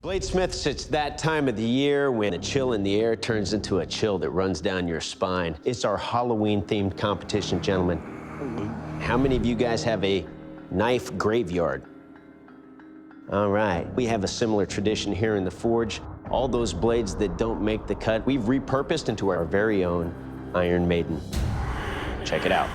Bladesmiths, it's that time of the year when a chill in the air turns into a chill that runs down your spine. It's our Halloween-themed competition, gentlemen. How many of you guys have a knife graveyard? All right, we have a similar tradition here in the Forge. All those blades that don't make the cut, we've repurposed into our very own Iron Maiden. Check it out.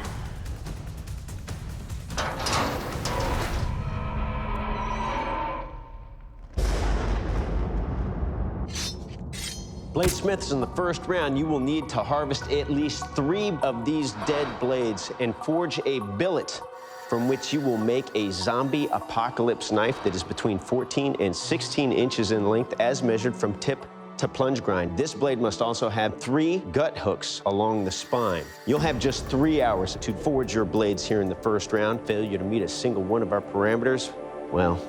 Bladesmiths, in the first round, you will need to harvest at least 3 of these dead blades and forge a billet from which you will make a zombie apocalypse knife that is between 14 and 16 inches in length as measured from tip to plunge grind. This blade must also have 3 gut hooks along the spine. You'll have just 3 hours to forge your blades here in the first round. Failure to meet a single one of our parameters, well,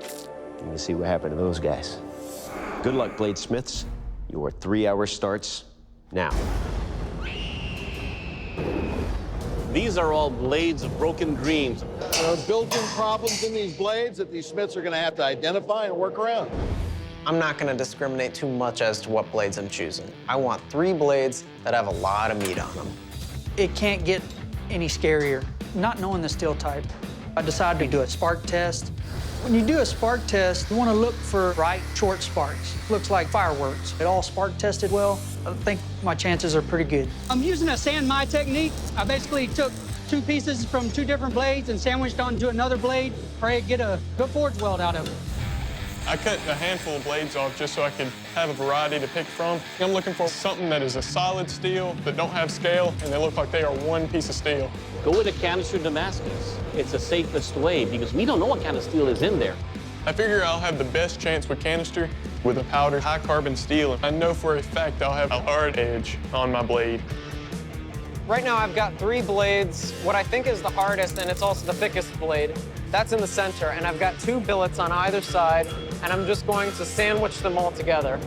you can see what happened to those guys. Good luck, Bladesmiths. Your 3 hour starts now. These are all blades of broken dreams. There are built-in problems in these blades that these smiths are going to have to identify and work around. I'm not going to discriminate too much as to what blades I'm choosing. I want 3 blades that have a lot of meat on them. It can't get any scarier. Not knowing the steel type, I decided to do a spark test. When you do a spark test, you want to look for bright, short sparks. Looks like fireworks. It all spark tested well. I think my chances are pretty good. I'm using a sand my technique. I basically took 2 pieces from 2 different blades and sandwiched onto another blade, try to get a good forge weld out of it. I cut a handful of blades off just so I could have a variety to pick from. I'm looking for something that is a solid steel, that don't have scale, and they look like they are one piece of steel. Go with a canister Damascus. It's the safest way because we don't know what kind of steel is in there. I figure I'll have the best chance with canister with a powdered high-carbon steel. I know for a fact I'll have a hard edge on my blade. Right now I've got 3 blades, what I think is the hardest and it's also the thickest blade. That's in the center, and I've got 2 billets on either side, and I'm just going to sandwich them all together.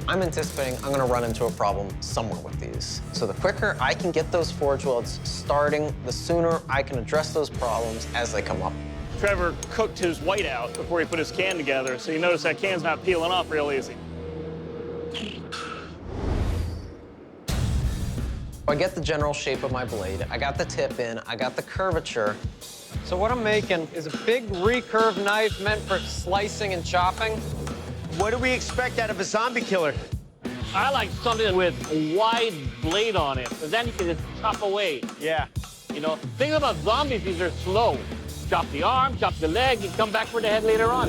I'm anticipating I'm gonna run into a problem somewhere with these. So the quicker I can get those forge welds starting, the sooner I can address those problems as they come up. Trevor cooked his white out before he put his can together, so you notice that can's not peeling off real easy. I get the general shape of my blade, I got the tip in, I got the curvature. So what I'm making is a big recurve knife meant for slicing and chopping. What do we expect out of a zombie killer? I like something with a wide blade on it, and then you can just chop away. Yeah. You know, think about zombies, these are slow. Chop the arm, chop the leg, you come back for the head later on.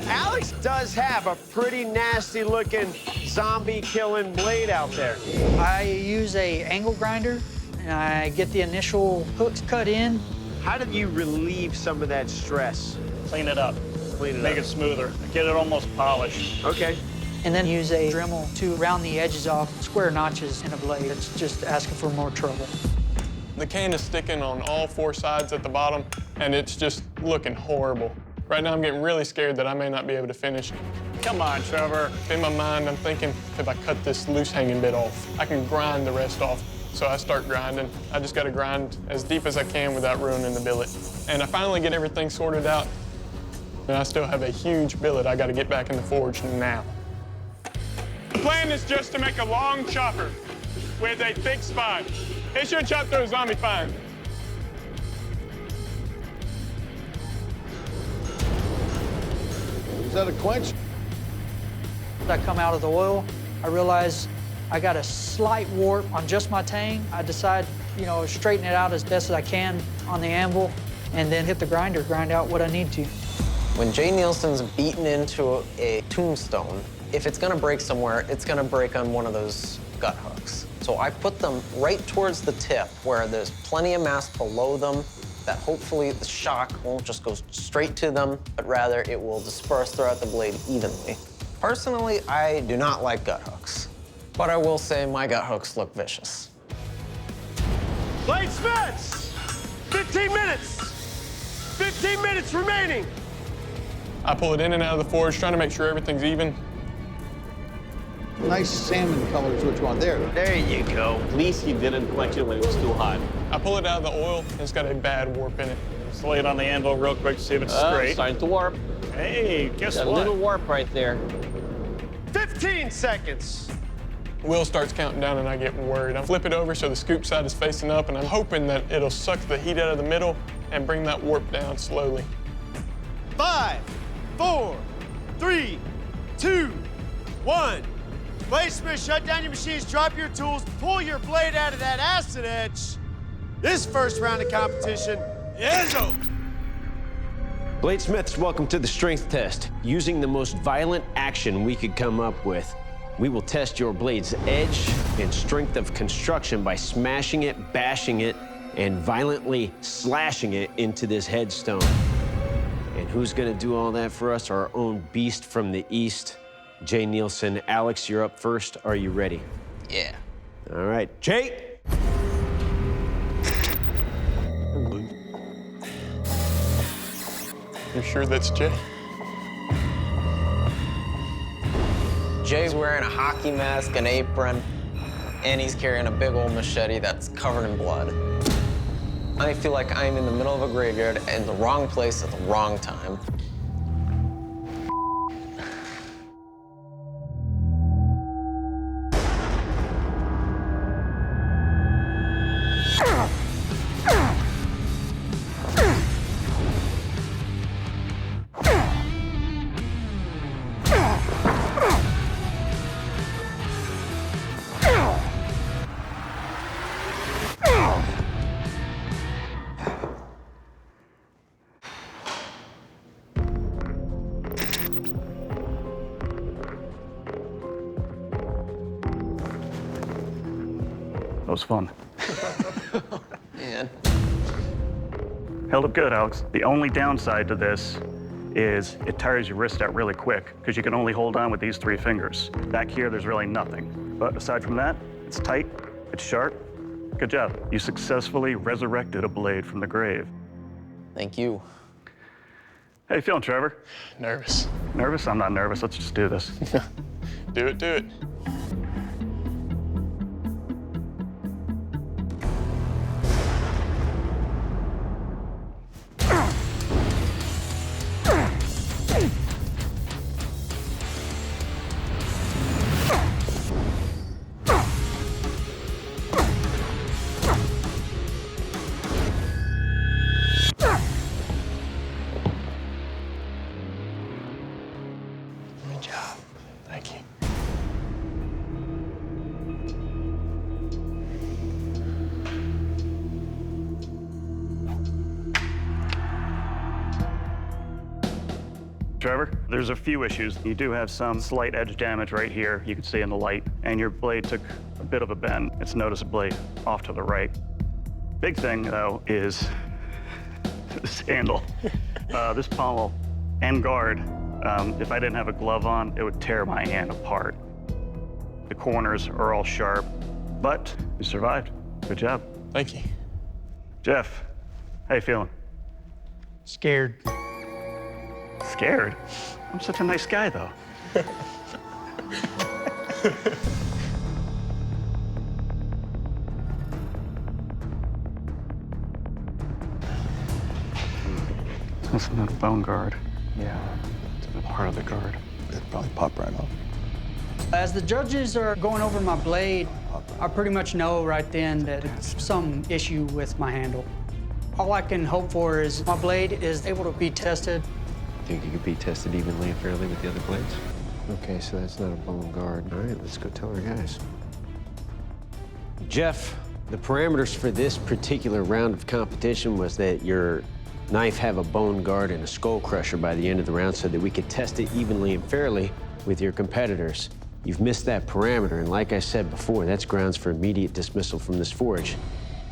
Alex does have a pretty nasty-looking zombie-killing blade out there. I use a angle grinder, and I get the initial hooks cut in. How did you relieve some of that stress? Clean it up. Clean it Make up. it smoother. Get it almost polished. Okay. And then use a Dremel to round the edges off, square notches in a blade. It's just asking for more trouble. The can is sticking on all 4 sides at the bottom, and it's just looking horrible. Right now I'm getting really scared that I may not be able to finish. Come on, Trevor. In my mind, I'm thinking if I cut this loose hanging bit off, I can grind the rest off. So I start grinding. I just gotta grind as deep as I can without ruining the billet. And I finally get everything sorted out, and I still have a huge billet I gotta get back in the forge now. The plan is just to make a long chopper with a thick spine. It should chop through a zombie fine. Is that a quench? As I come out of the oil, I realize I got a slight warp on just my tang. I decide, you know, straighten it out as best as I can on the anvil, and then hit the grinder, grind out what I need to. When Jay Neilson's beaten into a tombstone, if it's gonna break somewhere, it's gonna break on one of those gut hooks. So I put them right towards the tip where there's plenty of mass below them that hopefully the shock won't just go straight to them, but rather it will disperse throughout the blade evenly. Personally, I do not like gut hooks, but I will say my gut hooks look vicious. Bladesmiths! 15 minutes! 15 minutes remaining! I pull it in and out of the forge, trying to make sure everything's even. Nice salmon color is what you want there. There you go. At least you didn't quench it when it was too hot. I pull it out of the oil, and it's got a bad warp in it. Just lay it on the anvil real quick to see if it's straight. Starting to warp. Hey, guess Got a what? little warp right there. 15 seconds. Will starts counting down and I get worried. I flip it over so the scoop side is facing up and I'm hoping that it'll suck the heat out of the middle and bring that warp down slowly. 5, 4, 3, 2, 1. Bladesmiths, shut down your machines, drop your tools, pull your blade out of that acid edge. This first round of competition is over. Bladesmiths, welcome to the strength test. Using the most violent action we could come up with, we will test your blade's edge and strength of construction by smashing it, bashing it, and violently slashing it into this headstone. And who's gonna do all that for us? Our own beast from the east, Jay Neilson. Alex, you're up first. Are you ready? Yeah. All right, Jay. You sure that's Jay? Jay's wearing a hockey mask, an apron, and he's carrying a big old machete that's covered in blood. I feel like I'm in the middle of a graveyard in the wrong place at the wrong time. That was fun. Man. Held up good, Alex. The only downside to this is it tires your wrist out really quick because you can only hold on with these 3 fingers. Back here, there's really nothing. But aside from that, it's tight, it's sharp. Good job. You successfully resurrected a blade from the grave. Thank you. How you feeling, Trevor? Nervous. Nervous? I'm not nervous. Let's just do this. Do it, do it. Good job. Thank you. Trevor, there's a few issues. You do have some slight edge damage right here, you can see in the light, and your blade took a bit of a bend. It's noticeably off to the right. Big thing, though, is this handle. This pommel and guard, if I didn't have a glove on, it would tear my hand apart. The corners are all sharp, but you survived. Good job. Thank you. Jeff, how you feeling? Scared. Scared? I'm such a nice guy, though. That's not a bone guard. Yeah, it's a part of the guard. It'd probably pop right off. As the judges are going over my blade, I pretty much know right then that it's some issue with my handle. All I can hope for is my blade is able to be tested. Think you could be tested evenly and fairly with the other blades? Okay, so that's not a bone guard. All right, let's go tell our guys. Jeff, the parameters for this particular round of competition was that your knife have a bone guard and a skull crusher by the end of the round so that we could test it evenly and fairly with your competitors. You've missed that parameter, and like I said before, that's grounds for immediate dismissal from this forge.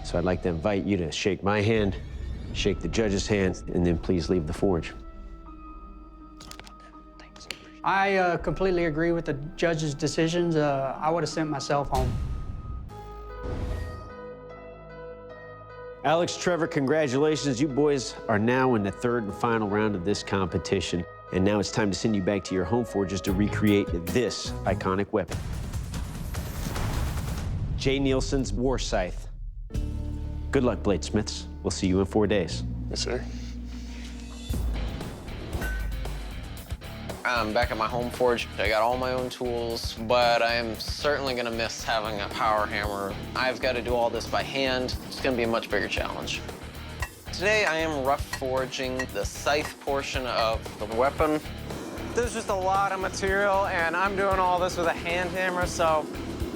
So I'd like to invite you to shake my hand, shake the judge's hand, and then please leave the forge. I completely agree with the judge's decisions. I would have sent myself home. Alex, Trevor, congratulations. You boys are now in the third and final round of this competition. And now it's time to send you back to your home forges to recreate this iconic weapon. Jay Neilson's War Scythe. Good luck, Bladesmiths. We'll see you in 4 days. Yes, sir. I'm back at my home forge. I got all my own tools, but I am certainly gonna miss having a power hammer. I've got to do all this by hand. It's gonna be a much bigger challenge. Today I am rough forging the scythe portion of the weapon. There's just a lot of material, and I'm doing all this with a hand hammer, so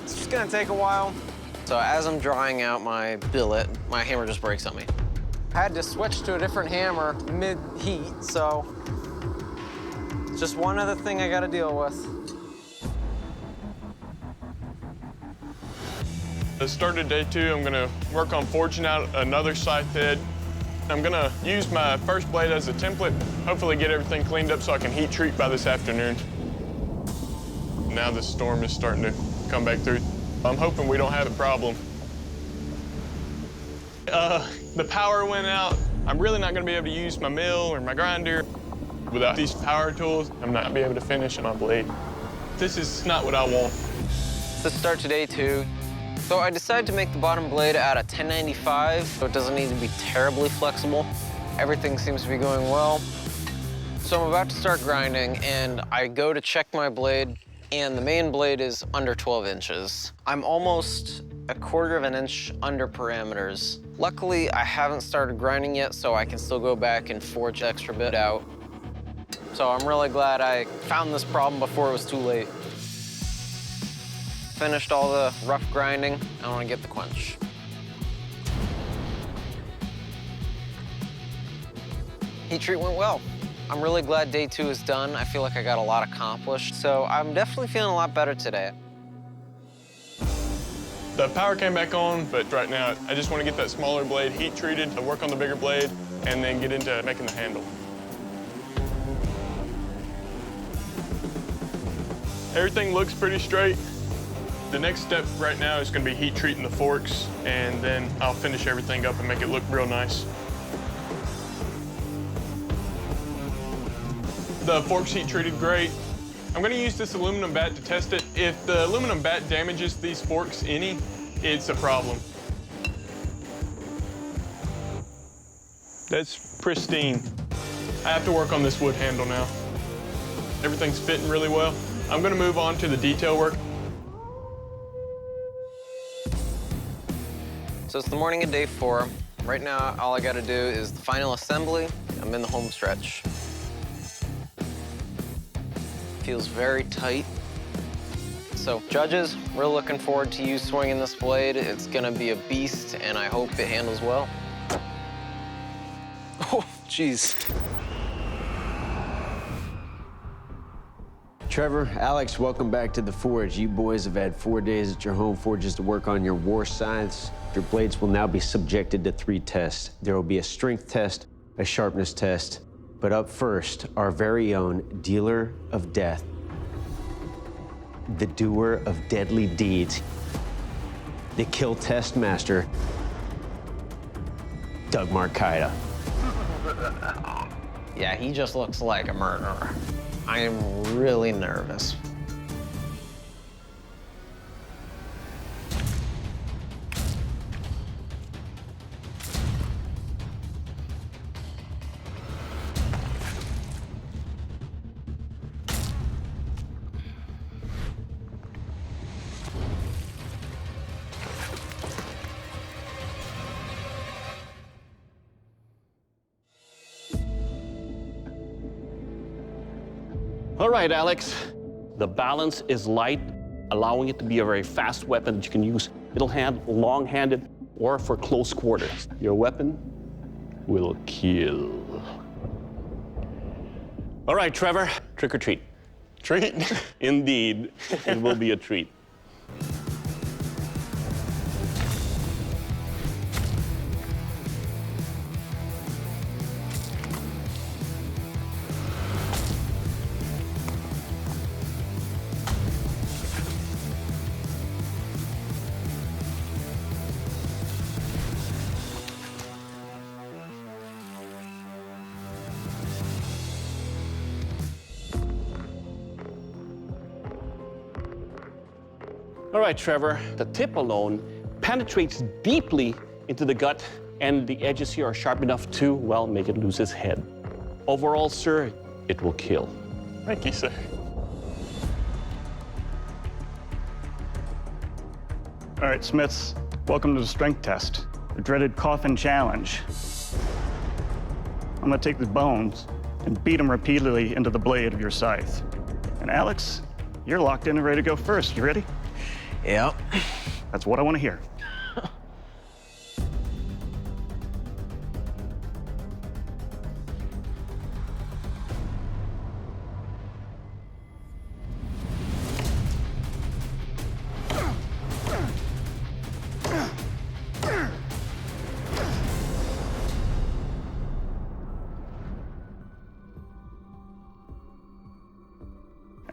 it's just gonna take a while. So as I'm drawing out my billet, my hammer just breaks on me. I had to switch to a different hammer mid-heat, so it's just one other thing I gotta deal with. The start of day 2, I'm gonna work on forging out another scythe head. I'm gonna use my first blade as a template, hopefully get everything cleaned up so I can heat treat by this afternoon. Now the storm is starting to come back through. I'm hoping we don't have a problem. The power went out. I'm really not gonna be able to use my mill or my grinder. Without these power tools, I'm not gonna be able to finish my blade. This is not what I want. It's the start to day 2. So I decided to make the bottom blade out of 1095, so it doesn't need to be terribly flexible. Everything seems to be going well. So I'm about to start grinding, and I go to check my blade, and the main blade is under 12 inches. I'm almost a quarter of an inch under parameters. Luckily, I haven't started grinding yet, so I can still go back and forge the extra bit out. So I'm really glad I found this problem before it was too late. Finished all the rough grinding. I want to get the quench. Heat treat went well. I'm really glad day 2 is done. I feel like I got a lot accomplished, so I'm definitely feeling a lot better today. The power came back on, but right now I just want to get that smaller blade heat treated, to work on the bigger blade, and then get into making the handle. Everything looks pretty straight. The next step right now is going to be heat treating the forks, and then I'll finish everything up and make it look real nice. The forks heat treated great. I'm going to use this aluminum bat to test it. If the aluminum bat damages these forks any, it's a problem. That's pristine. I have to work on this wood handle now. Everything's fitting really well. I'm going to move on to the detail work. So it's the morning of day 4. Right now, all I gotta do is the final assembly. I'm in the home stretch. Feels very tight. So judges, we're looking forward to you swinging this blade. It's gonna be a beast, and I hope it handles well. Oh, jeez. Trevor, Alex, welcome back to the forge. You boys have had 4 days at your home forges to work on your war scythes. Your blades will now be subjected to 3 tests. There will be a strength test, a sharpness test, but up first, our very own dealer of death, the doer of deadly deeds, the kill test master, Doug Markida. Yeah, he just looks like a murderer. I am really nervous. All right, Alex. The balance is light, allowing it to be a very fast weapon that you can use middle hand, long-handed, or for close quarters. Your weapon will kill. All right, Trevor, trick or treat. Treat? Indeed, it will be a treat. All right, Trevor, the tip alone penetrates deeply into the gut, and the edges here are sharp enough to, well, make it lose its head. Overall, sir, it will kill. Thank you, sir. All right, Smiths, welcome to the Strength Test, the dreaded coffin challenge. I'm gonna take the bones and beat them repeatedly into the blade of your scythe. And Alex, you're locked in and ready to go first. You ready? Yep. That's what I want to hear.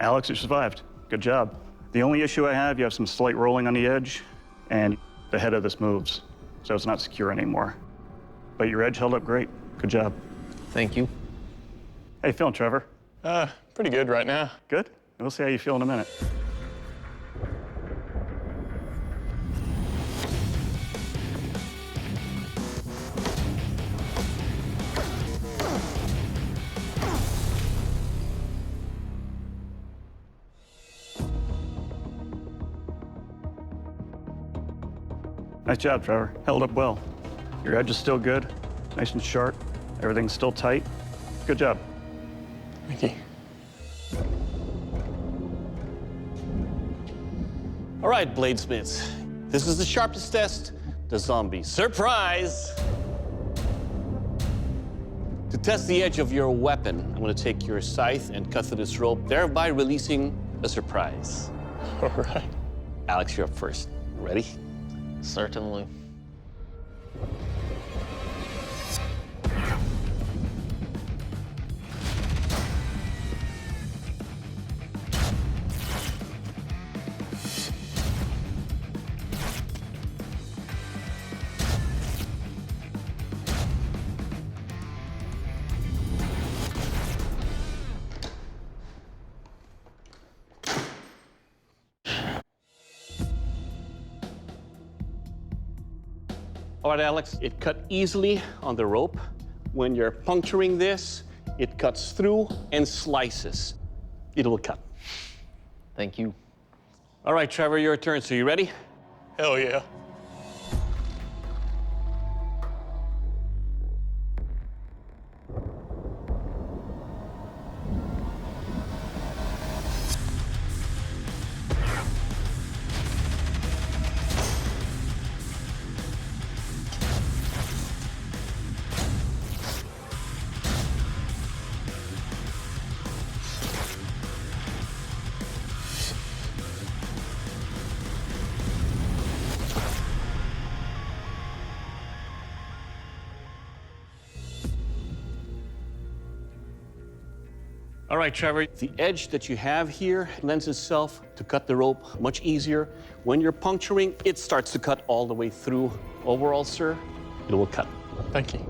Alex, you survived. Good job. The only issue I have, you have some slight rolling on the edge, and the head of this moves, so it's not secure anymore. But your edge held up great. Good job. Thank you. How you feeling, Trevor? Pretty good right now. Good? We'll see how you feel in a minute. Nice job, Trevor. Held up well. Your edge is still good, nice and sharp. Everything's still tight. Good job. Thank you. All right, Bladesmiths. This is the sharpest test, the zombie surprise. To test the edge of your weapon, I'm going to take your scythe and cut through this rope, thereby releasing a surprise. All right. Alex, you're up first. Ready? Certainly. All right, Alex, it cut easily on the rope. When you're puncturing this, it cuts through and slices. It will cut. Thank you. All right, Trevor, your turn. So you ready? Hell yeah. All right, Trevor, the edge that you have here lends itself to cut the rope much easier. When you're puncturing, it starts to cut all the way through. Overall, sir, it will cut. Thank you.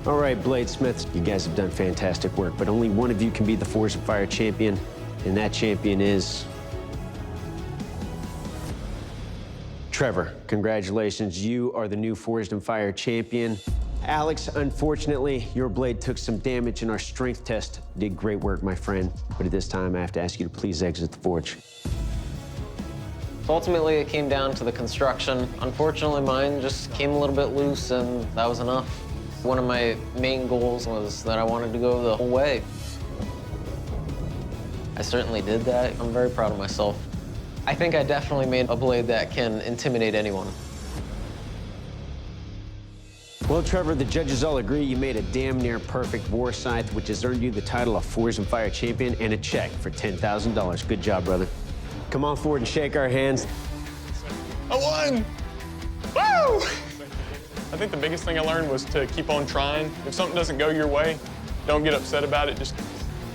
All right, Bladesmiths, you guys have done fantastic work, but only one of you can be the Forged in Fire champion, and that champion is Trevor. Congratulations, you are the new Forged in Fire champion. Alex, unfortunately, your blade took some damage in our strength test. Did great work, my friend, but at this time, I have to ask you to please exit the forge. So ultimately, it came down to the construction. Unfortunately, mine just came a little bit loose, and that was enough. One of my main goals was that I wanted to go the whole way. I certainly did that. I'm very proud of myself. I think I definitely made a blade that can intimidate anyone. Well, Trevor, the judges all agree you made a damn near perfect war scythe, which has earned you the title of Forged in Fire champion and a check for $10,000. Good job, brother. Come on forward and shake our hands. I won! Woo! I think the biggest thing I learned was to keep on trying. If something doesn't go your way, don't get upset about it, just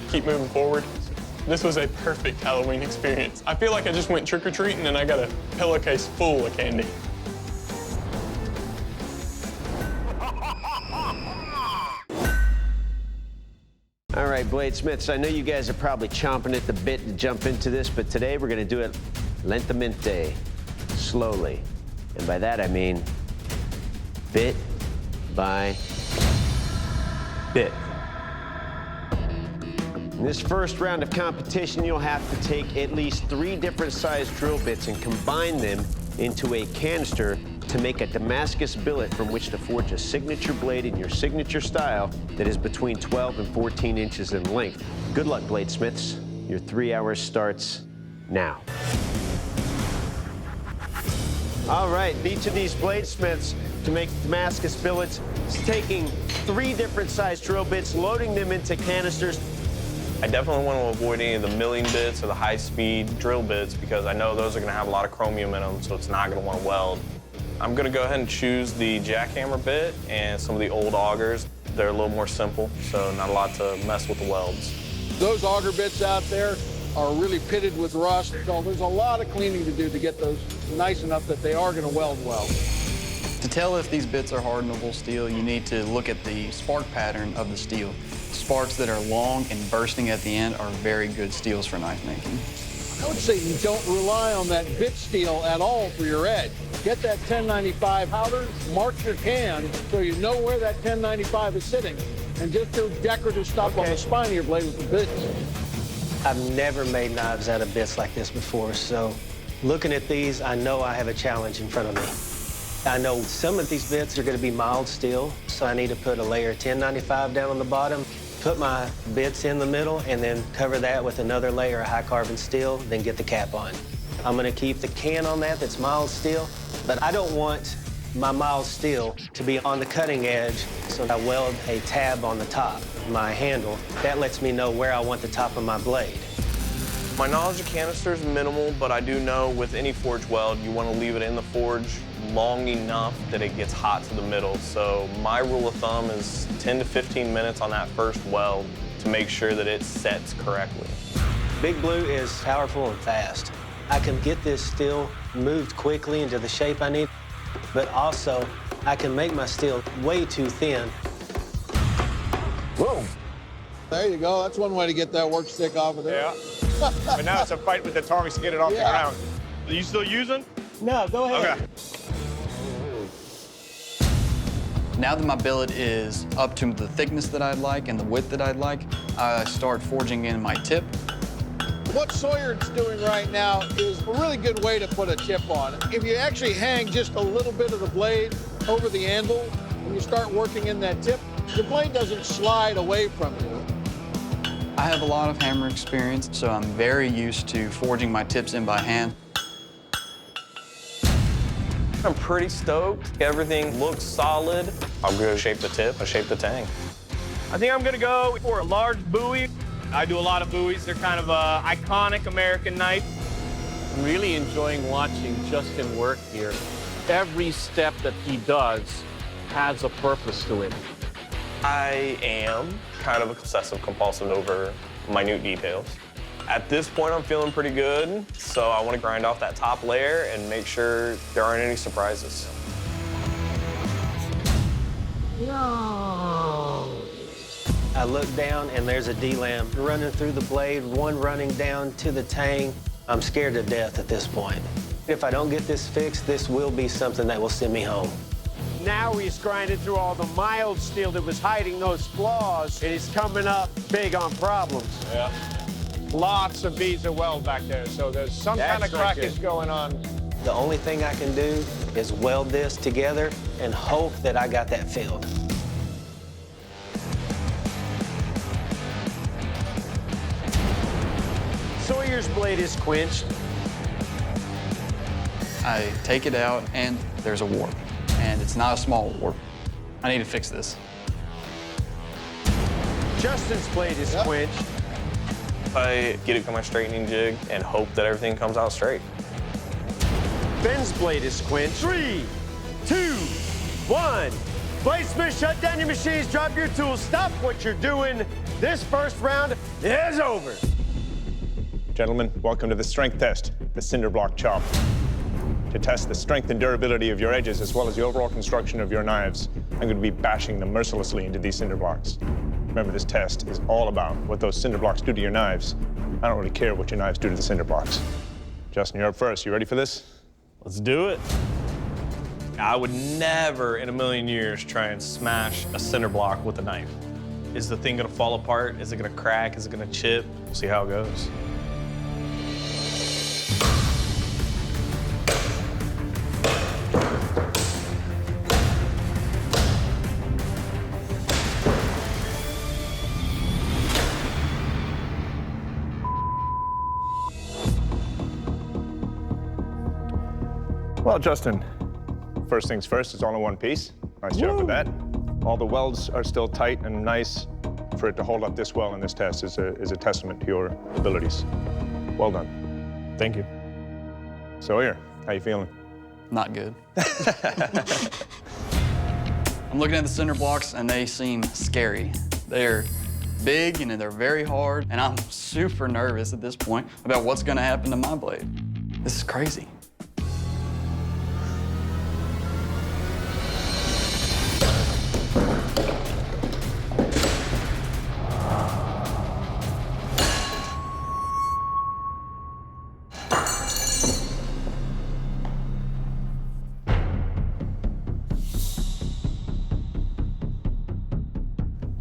keep moving forward. This was a perfect Halloween experience. I feel like I just went trick-or-treating and I got a pillowcase full of candy. All right, Bladesmiths, I know you guys are probably chomping at the bit to jump into this, but today we're gonna do it lentamente, slowly. And by that I mean bit by bit. In this first round of competition, you'll have to take at least 3 different sized drill bits and combine them into a canister to make a Damascus billet from which to forge a signature blade in your signature style that is between 12 and 14 inches in length. Good luck, bladesmiths. Your 3 hours starts now. All right, each of these bladesmiths to make Damascus billets is taking 3 different sized drill bits, loading them into canisters. I definitely want to avoid any of the milling bits or the high-speed drill bits because I know those are going to have a lot of chromium in them, so it's not going to want to weld. I'm going to go ahead and choose the jackhammer bit and some of the old augers. They're a little more simple, so not a lot to mess with the welds. Those auger bits out there are really pitted with rust, so there's a lot of cleaning to do to get those nice enough that they are going to weld well. To tell if these bits are hardenable steel, you need to look at the spark pattern of the steel. Sparks that are long and bursting at the end are very good steels for knife making. I would say you don't rely on that bit steel at all for your edge. Get that 1095 powder, mark your can so you know where that 1095 is sitting, and just do decorative stuff on the spine of your blade with the bits. I've never made knives out of bits like this before, so looking at these, I know I have a challenge in front of me. I know some of these bits are going to be mild steel, so I need to put a layer of 1095 down on the bottom, put my bits in the middle, and then cover that with another layer of high carbon steel, then get the cap on. I'm going to keep the can on that's mild steel, but I don't want my mild steel to be on the cutting edge, so I weld a tab on the top of my handle. That lets me know where I want the top of my blade. My knowledge of canister is minimal, but I do know with any forge weld, you want to leave it in the forge long enough that it gets hot to the middle. So my rule of thumb is 10 to 15 minutes on that first weld to make sure that it sets correctly. Big Blue is powerful and fast. I can get this steel moved quickly into the shape I need, but also I can make my steel way too thin. Whoa. There you go. That's one way to get that work stick off of there. Yeah. But now it's a fight with the tongs to get it off the ground. Are you still using? No, go ahead. Okay. Now that my billet is up to the thickness that I'd like and the width that I'd like, I start forging in my tip. What Sawyer's doing right now is a really good way to put a tip on. If you actually hang just a little bit of the blade over the anvil and you start working in that tip, the blade doesn't slide away from you. I have a lot of hammer experience, so I'm very used to forging my tips in by hand. I'm pretty stoked. Everything looks solid. I'll go shape the tip, I'll shape the tang. I think I'm gonna go for a large buoy. I do a lot of buoys. They're kind of an iconic American knife. I'm really enjoying watching Justin work here. Every step that he does has a purpose to it. I am kind of obsessive compulsive over minute details. At this point, I'm feeling pretty good, so I want to grind off that top layer and make sure there aren't any surprises. I look down and there's a D-lam running through the blade, one running down to the tang. I'm scared to death at this point. If I don't get this fixed, this will be something that will send me home. Now he's grinding through all the mild steel that was hiding those flaws, and he's coming up big on problems. Yeah. Lots of beads of weld back there, so there's some kind of crackage going on. The only thing I can do is weld this together and hope that I got that filled. Sawyer's blade is quenched. I take it out and there's a warp, and it's not a small warp. I need to fix this. Justin's blade is quenched. I get it on my straightening jig and hope that everything comes out straight. Ben's blade is quenched. 3, 2, 1. Bladesmiths, shut down your machines, drop your tools, stop what you're doing. This first round is over. Gentlemen, welcome to the strength test, the cinder block chop. To test the strength and durability of your edges as well as the overall construction of your knives, I'm going to be bashing them mercilessly into these cinder blocks. Remember, this test is all about what those cinder blocks do to your knives. I don't really care what your knives do to the cinder blocks. Justin, you're up first. You ready for this? Let's do it. I would never in a million years try and smash a cinder block with a knife. Is the thing gonna fall apart? Is it gonna crack? Is it gonna chip? We'll see how it goes. Well, Justin, first things first, it's all in one piece. Nice job with that. All the welds are still tight and nice. For it to hold up this well in this test is a testament to your abilities. Well done. Thank you. Sawyer, how you feeling? Not good. I'm looking at the cinder blocks and they seem scary. They're big and they're very hard, and I'm super nervous at this point about what's gonna happen to my blade. This is crazy.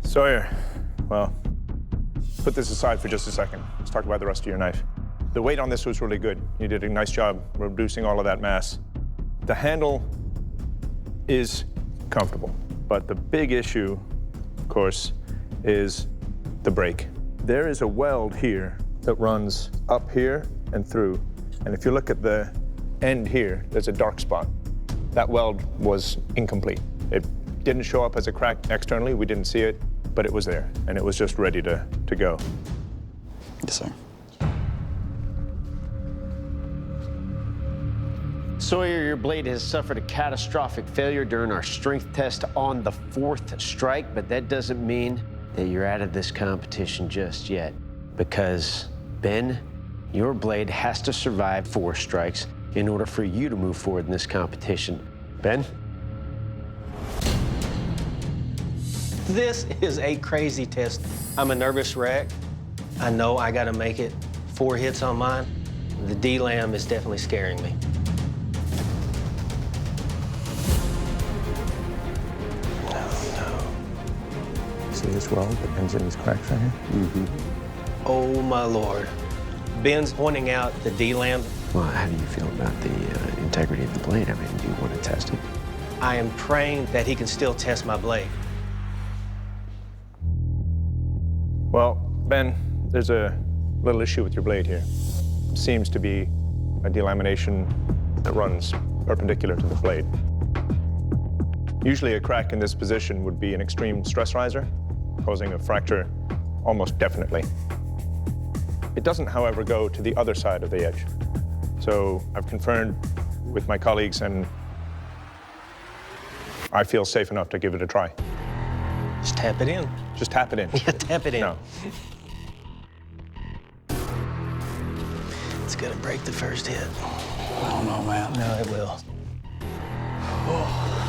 Sawyer, well, put this aside for just a second. Let's talk about the rest of your knife. The weight on this was really good. You did a nice job reducing all of that mass. The handle is comfortable, but the big issue, of course, is the break. There is a weld here that runs up here and through, and if you look at the end here, there's a dark spot. That weld was incomplete. It didn't show up as a crack externally, we didn't see it, but it was there, and it was just ready to go. Yes, sir. Sawyer, your blade has suffered a catastrophic failure during our strength test on the 4th strike, but that doesn't mean that you're out of this competition just yet. Because, Ben, your blade has to survive 4 strikes in order for you to move forward in this competition. Ben? This is a crazy test. I'm a nervous wreck. I know I gotta make it. 4 hits on mine. The D-Lam is definitely scaring me. See this weld that ends in these cracks right here? Mm-hmm. Oh, my Lord. Ben's pointing out the D-Lam. Well, how do you feel about the integrity of the blade? I mean, do you want to test it? I am praying that he can still test my blade. Well, Ben, there's a little issue with your blade here. It seems to be a delamination that runs perpendicular to the blade. Usually a crack in this position would be an extreme stress riser, causing a fracture almost definitely. It doesn't, however, go to the other side of the edge. So I've confirmed with my colleagues, and I feel safe enough to give it a try. Just tap it in. Just tap it in. Yeah, tap it in. No. It's gonna break the first hit. I don't know, man. No, it will. Oh.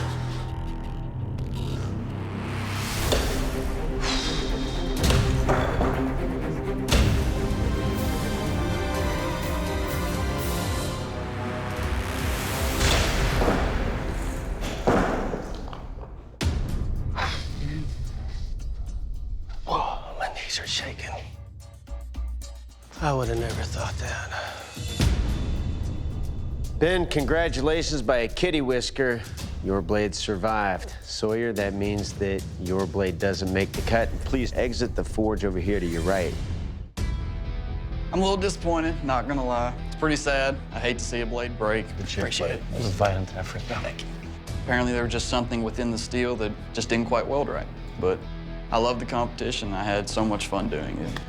Are shaking. I would have never thought that. Ben, congratulations by a kitty whisker. Your blade survived. Sawyer, that means that your blade doesn't make the cut. Please exit the forge over here to your right. I'm a little disappointed, not gonna lie. It's pretty sad. I hate to see a blade break. Appreciate it. That was a violent effort. Thank you. Apparently there was just something within the steel that just didn't quite weld right. But I love the competition. I had so much fun doing it.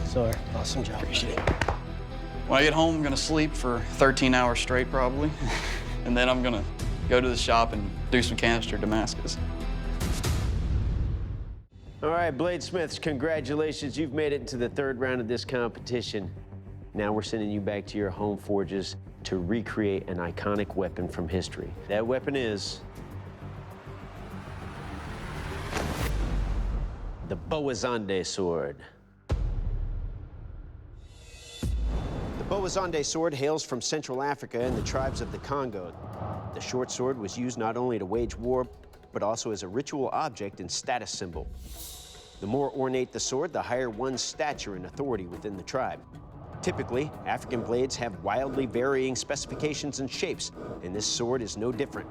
Sorry, awesome job. Appreciate it. When I get home, I'm gonna sleep for 13 hours straight probably. And then I'm gonna go to the shop and do some canister Damascus. All right, Bladesmiths, congratulations. You've made it into the 3rd round of this competition. Now we're sending you back to your home forges to recreate an iconic weapon from history. That weapon is the Boa-Zande Sword. The Boa-Zande Sword hails from Central Africa and the tribes of the Congo. The short sword was used not only to wage war, but also as a ritual object and status symbol. The more ornate the sword, the higher one's stature and authority within the tribe. Typically, African blades have wildly varying specifications and shapes, and this sword is no different.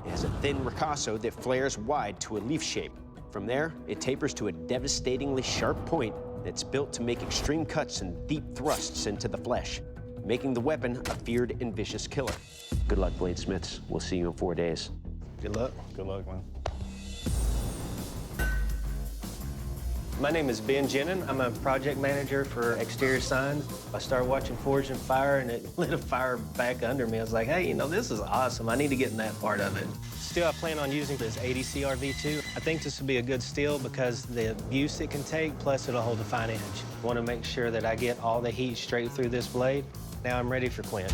It has a thin ricasso that flares wide to a leaf shape. From there, it tapers to a devastatingly sharp point that's built to make extreme cuts and deep thrusts into the flesh, making the weapon a feared and vicious killer. Good luck, Bladesmiths. We'll see you in 4 days. Good luck. Good luck, man. My name is Ben Jenin. I'm a project manager for exterior signs. I started watching Forged in Fire, and it lit a fire back under me. I was like, hey, you know, this is awesome. I need to get in that part of it. Steel I plan on using is 80 CRV2. I think this will be a good steel because the use it can take, plus it'll hold a fine edge. I want to make sure that I get all the heat straight through this blade. Now I'm ready for quench.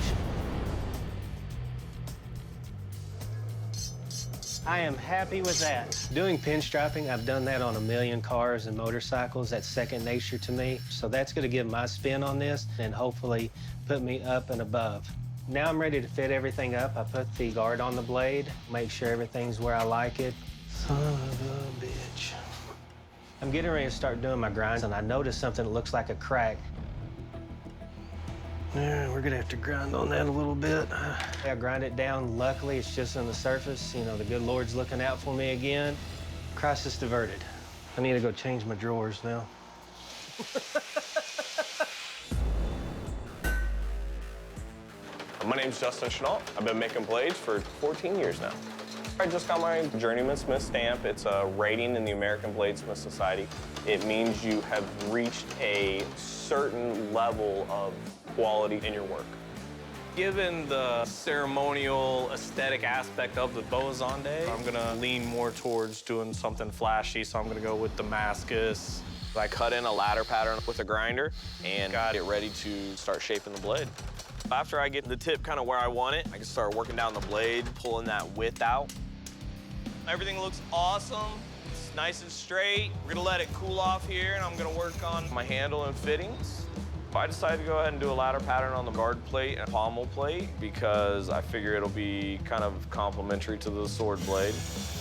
I am happy with that. Doing pinstriping, I've done that on a million cars and motorcycles. That's second nature to me. So that's gonna give my spin on this and hopefully put me up and above. Now I'm ready to fit everything up. I put the guard on the blade, make sure everything's where I like it. Son of a bitch. I'm getting ready to start doing my grinds, and I noticed something that looks like a crack. Yeah, we're gonna have to grind on that a little bit. I grind it down. Luckily, it's just on the surface. You know, the good Lord's looking out for me again. Crisis diverted. I need to go change my drawers now. My name's Justin Chenault. I've been making blades for 14 years now. I just got my Journeyman Smith stamp. It's a rating in the American Bladesmith Society. It means you have reached a certain level of quality in your work. Given the ceremonial aesthetic aspect of the Boa-Zande, I'm gonna lean more towards doing something flashy, so I'm gonna go with Damascus. I cut in a ladder pattern with a grinder and got it ready to start shaping the blade. After I get the tip kind of where I want it, I can start working down the blade, pulling that width out. Everything looks awesome. It's nice and straight. We're gonna let it cool off here, and I'm gonna work on my handle and fittings. I decided to go ahead and do a ladder pattern on the guard plate and pommel plate because I figure it'll be kind of complementary to the sword blade.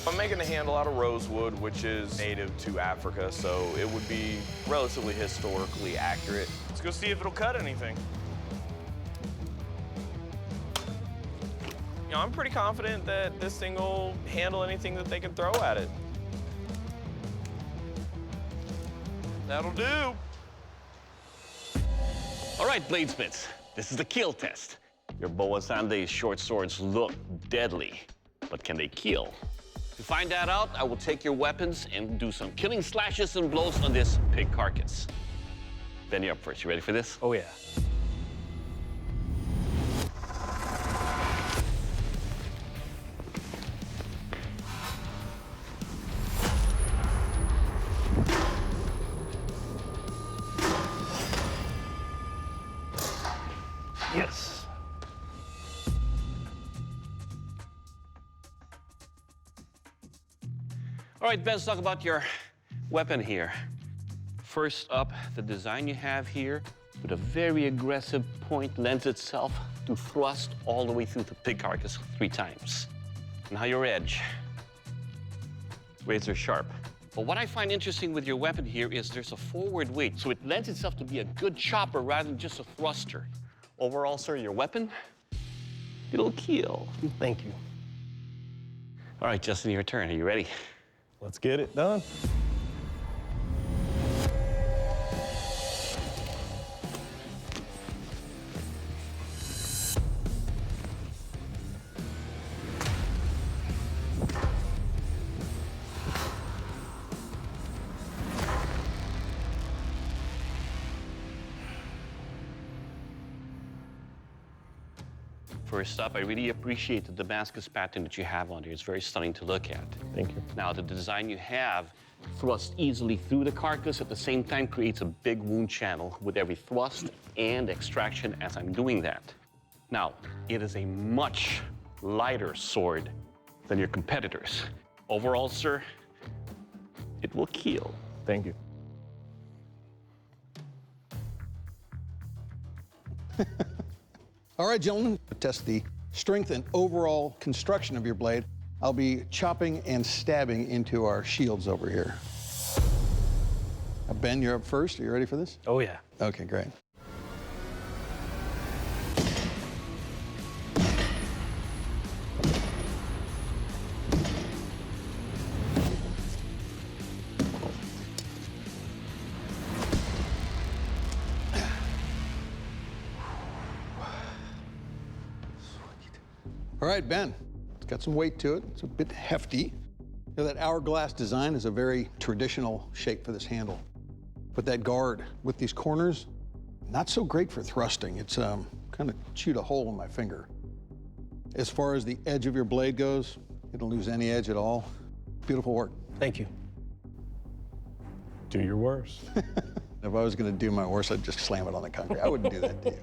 I'm making the handle out of rosewood, which is native to Africa, so it would be relatively historically accurate. Let's go see if it'll cut anything. You know, I'm pretty confident that this thing will handle anything that they can throw at it. That'll do. All right, Bladesmiths, this is the kill test. Your Boa-Zande short swords look deadly, but can they kill? To find that out, I will take your weapons and do some killing slashes and blows on this pig carcass. Ben, you're up first. You ready for this? Oh, yeah. Yes. All right, Ben, let's talk about your weapon here. First up, the design you have here with a very aggressive point lends itself to thrust all the way through the pig carcass 3 times. Now your edge. Razor sharp. But what I find interesting with your weapon here is there's a forward weight, so it lends itself to be a good chopper rather than just a thruster. Overall, sir, your weapon, it'll kill. Thank you. All right, Justin, your turn. Are you ready? Let's get it done. First up, I really appreciate the Damascus pattern that you have on here. It's very stunning to look at. Thank you. Now, the design you have thrusts easily through the carcass, at the same time creates a big wound channel with every thrust and extraction as I'm doing that. Now, it is a much lighter sword than your competitors. Overall, sir, it will kill. Thank you. All right, gentlemen, test the strength and overall construction of your blade. I'll be chopping and stabbing into our shields over here. Ben, you're up first. Are you ready for this? Oh, yeah. Okay, great. All right, Ben, it's got some weight to it. It's a bit hefty. You know, that hourglass design is a very traditional shape for this handle. But that guard with these corners, not so great for thrusting. It's kind of chewed a hole in my finger. As far as the edge of your blade goes, you don't lose any edge at all. Beautiful work. Thank you. Do your worst. If I was gonna do my worst, I'd just slam it on the concrete. I wouldn't do that to you.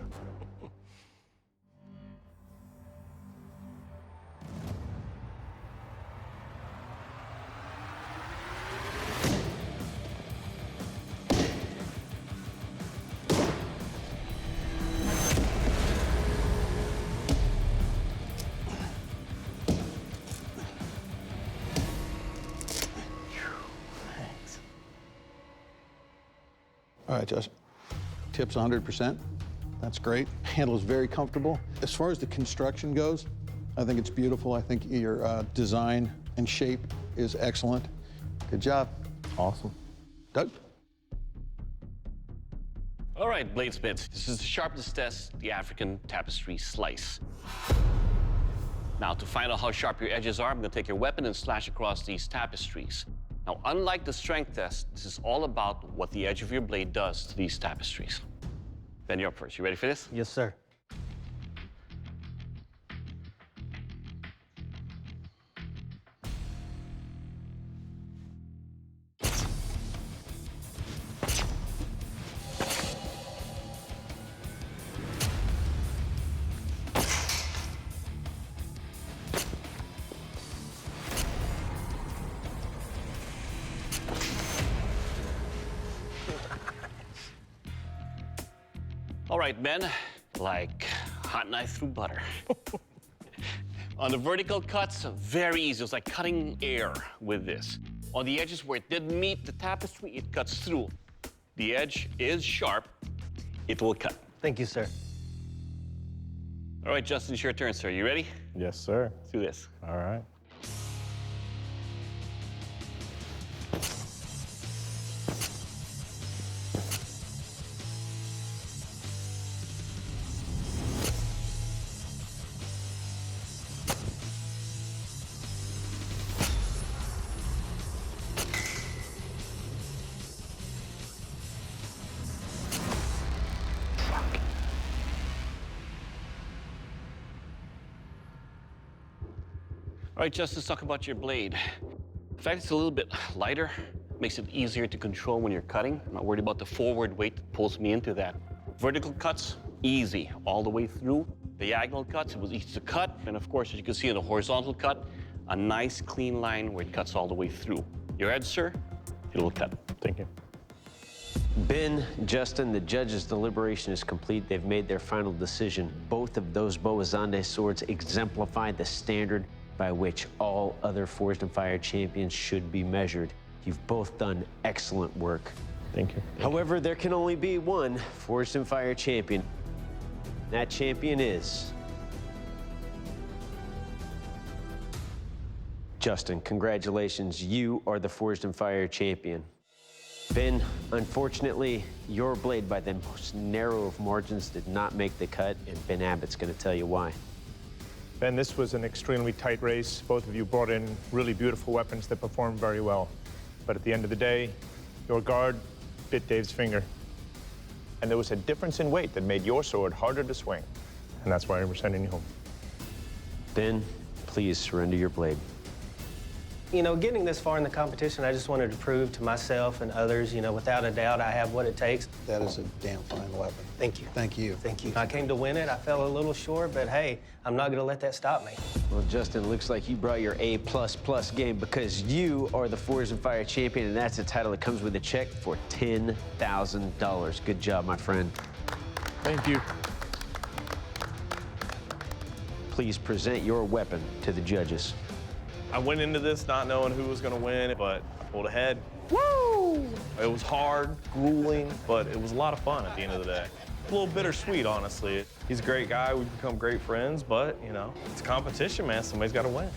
All right, Justin. Tip's 100%. That's great. Handle is very comfortable. As far as the construction goes, I think it's beautiful. I think your design and shape is excellent. Good job. Awesome. Doug? All right, Bladesmiths, this is the sharpness test, the African tapestry slice. Now, to find out how sharp your edges are, I'm gonna take your weapon and slash across these tapestries. Now, unlike the strength test, this is all about what the edge of your blade does to these tapestries. Ben, you're up first. You ready for this? Yes, sir. All right, Ben, like hot knife through butter. On the vertical cuts, very easy. It's like cutting air with this. On the edges where it didn't meet the tapestry, it cuts through. The edge is sharp. It will cut. Thank you, sir. All right, Justin, it's your turn, sir. You ready? Yes, sir. Let's do this. All right. All right, Justin, let's talk about your blade. The fact it's a little bit lighter makes it easier to control when you're cutting. I'm not worried about the forward weight that pulls me into that. Vertical cuts, easy, all the way through. Diagonal cuts, it was easy to cut. And of course, as you can see in the horizontal cut, a nice clean line where it cuts all the way through. Your edge, sir, it will cut. Thank you. Ben, Justin, the judges' deliberation is complete. They've made their final decision. Both of those Boa-Zande swords exemplify the standard by which all other Forged in Fire champions should be measured. You've both done excellent work. Thank you. However, there can only be one Forged in Fire champion. That champion is Justin. Congratulations, you are the Forged in Fire champion. Ben, unfortunately, your blade by the most narrow of margins did not make the cut, and Ben Abbott's gonna tell you why. Ben, this was an extremely tight race. Both of you brought in really beautiful weapons that performed very well. But at the end of the day, your guard bit Dave's finger. And there was a difference in weight that made your sword harder to swing. And that's why we're sending you home. Ben, please surrender your blade. You know, getting this far in the competition, I just wanted to prove to myself and others, you know, without a doubt, I have what it takes. That is a damn fine weapon. Thank you. Thank you. Thank you. I came to win it. I fell a little short, but hey, I'm not going to let that stop me. Well, Justin, it looks like you brought your A++ game because you are the Forged in Fire champion, and that's a title that comes with a check for $10,000. Good job, my friend. Thank you. Please present your weapon to the judges. I went into this not knowing who was gonna win, but I pulled ahead. Woo! It was hard, grueling, but it was a lot of fun at the end of the day. A little bittersweet, honestly. He's a great guy, we've become great friends, but, you know, it's a competition, man. Somebody's gotta win.